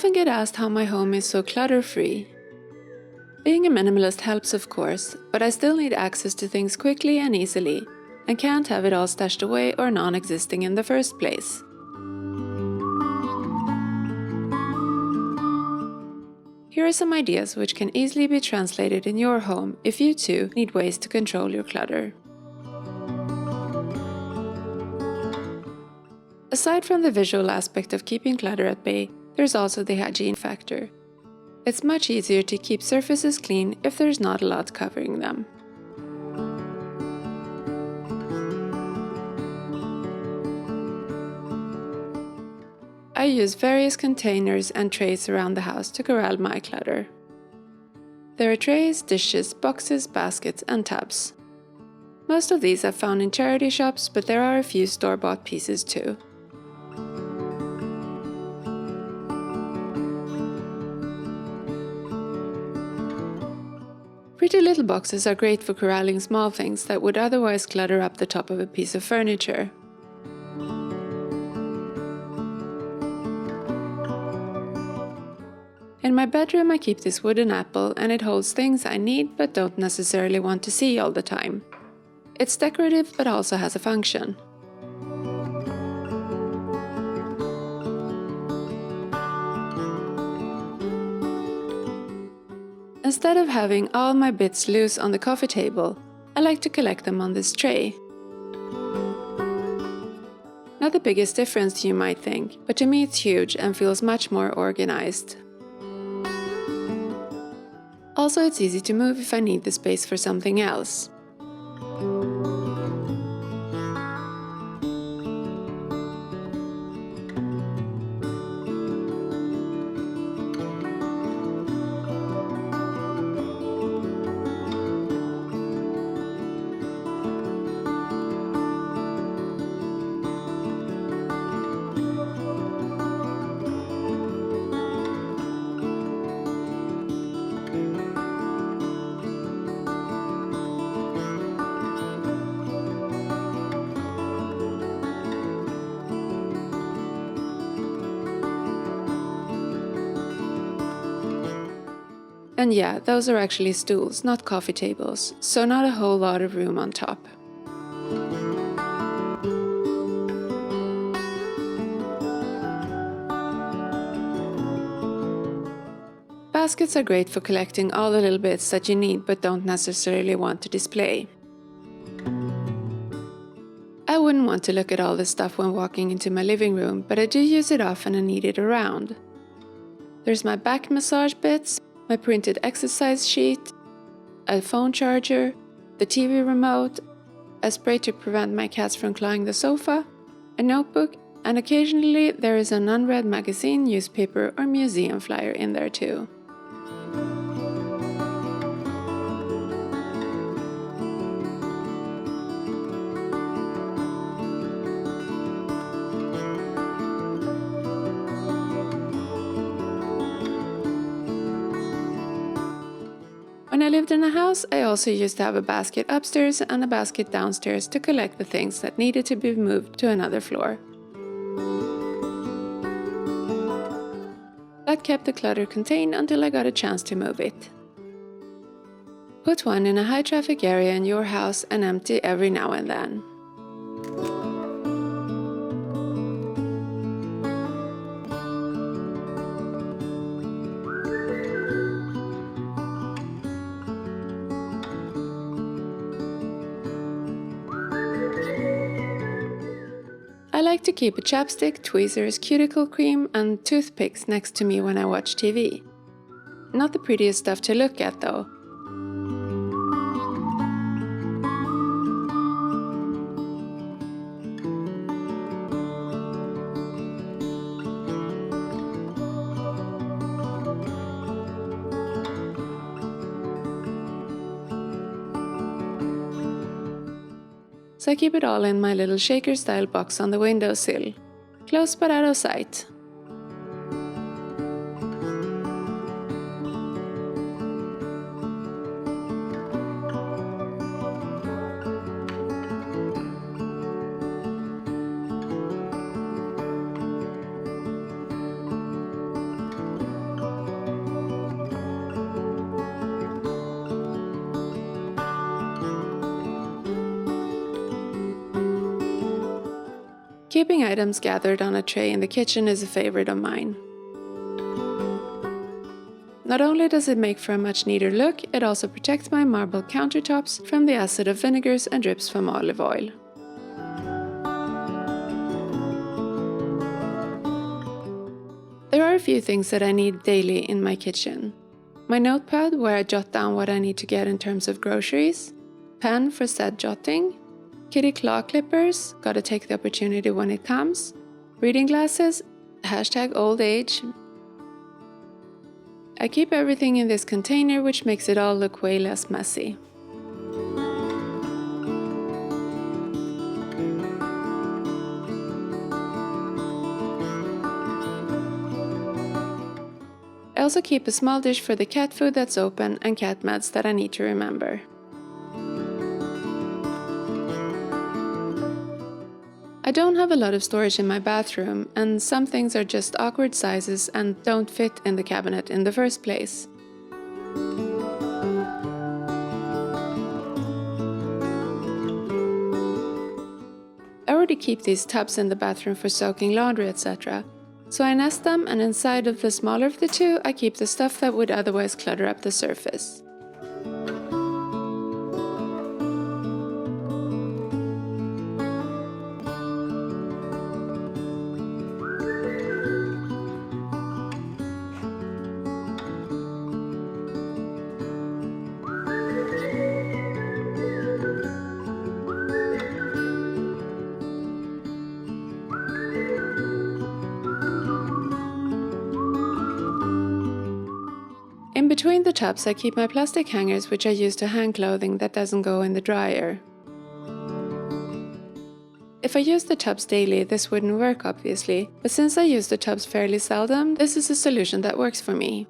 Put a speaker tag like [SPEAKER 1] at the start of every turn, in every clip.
[SPEAKER 1] often get asked how my home is so clutter-free. Being a minimalist helps, of course, but I still need access to things quickly and easily, and can't have it all stashed away or non-existing in the first place. Here are some ideas which can easily be translated in your home if you too need ways to control your clutter. Aside from the visual aspect of keeping clutter at bay, there's also the hygiene factor. It's much easier to keep surfaces clean if there's not a lot covering them. I use various containers and trays around the house to corral my clutter. There are trays, dishes, boxes, baskets, and tubs. Most of these I've found in charity shops, but there are a few store-bought pieces too. Pretty little boxes are great for corralling small things that would otherwise clutter up the top of a piece of furniture. In my bedroom I keep this wooden apple, and it holds things I need but don't necessarily want to see all the time. It's decorative but also has a function. Instead of having all my bits loose on the coffee table, I like to collect them on this tray. Not the biggest difference you might think, but to me it's huge and feels much more organized. Also, it's easy to move if I need the space for something else. And yeah, those are actually stools, not coffee tables, so not a whole lot of room on top. Baskets are great for collecting all the little bits that you need but don't necessarily want to display. I wouldn't want to look at all this stuff when walking into my living room, but I do use it often and need it around. There's my back massage bits, my printed exercise sheet, a phone charger, the TV remote, a spray to prevent my cats from clawing the sofa, a notebook, and occasionally there is an unread magazine, newspaper, or museum flyer in there too. When I lived in a house, I also used to have a basket upstairs and a basket downstairs to collect the things that needed to be moved to another floor. That kept the clutter contained until I got a chance to move it. Put one in a high traffic area in your house and empty every now and then. I like to keep a chapstick, tweezers, cuticle cream, and toothpicks next to me when I watch TV. Not the prettiest stuff to look at though. So I keep it all in my little shaker-style box on the windowsill, close but out of sight. Keeping items gathered on a tray in the kitchen is a favorite of mine. Not only does it make for a much neater look, it also protects my marble countertops from the acid of vinegars and drips from olive oil. There are a few things that I need daily in my kitchen. My notepad where I jot down what I need to get in terms of groceries, pen for said jotting, kitty claw clippers, gotta take the opportunity when it comes, reading glasses, #old age. I keep everything in this container, which makes it all look way less messy. I also keep a small dish for the cat food that's open and cat meds that I need to remember. I don't have a lot of storage in my bathroom, and some things are just awkward sizes and don't fit in the cabinet in the first place. I already keep these tubs in the bathroom for soaking laundry, etc. So I nest them, and inside of the smaller of the two, I keep the stuff that would otherwise clutter up the surface. In between the tubs I keep my plastic hangers, which I use to hang clothing that doesn't go in the dryer. If I use the tubs daily, this wouldn't work obviously, but since I use the tubs fairly seldom, this is a solution that works for me.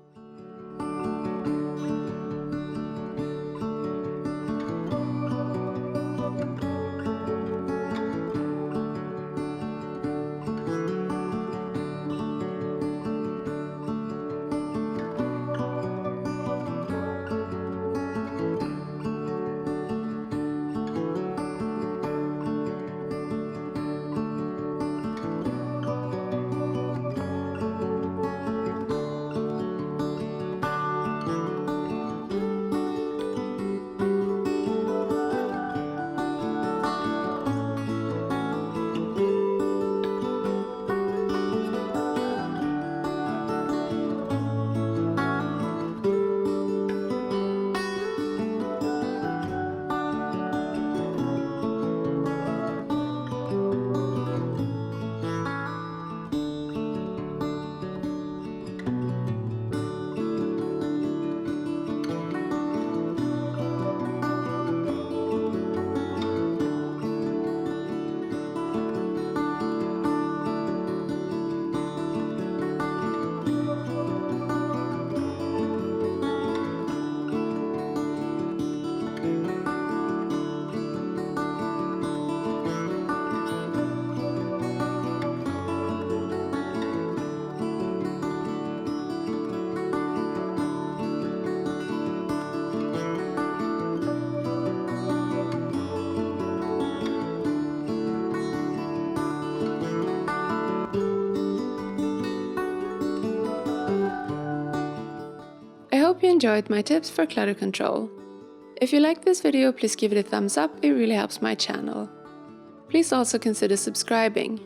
[SPEAKER 1] I hope you enjoyed my tips for clutter control. If you liked this video, please give it a thumbs up, it really helps my channel. Please also consider subscribing.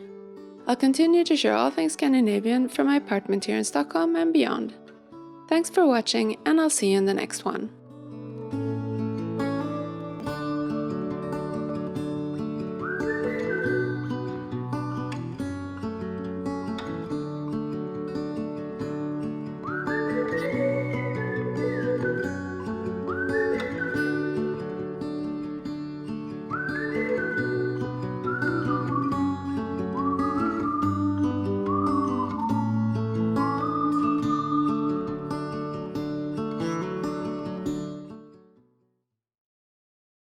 [SPEAKER 1] I'll continue to share all things Scandinavian from my apartment here in Stockholm and beyond. Thanks for watching, and I'll see you in the next one.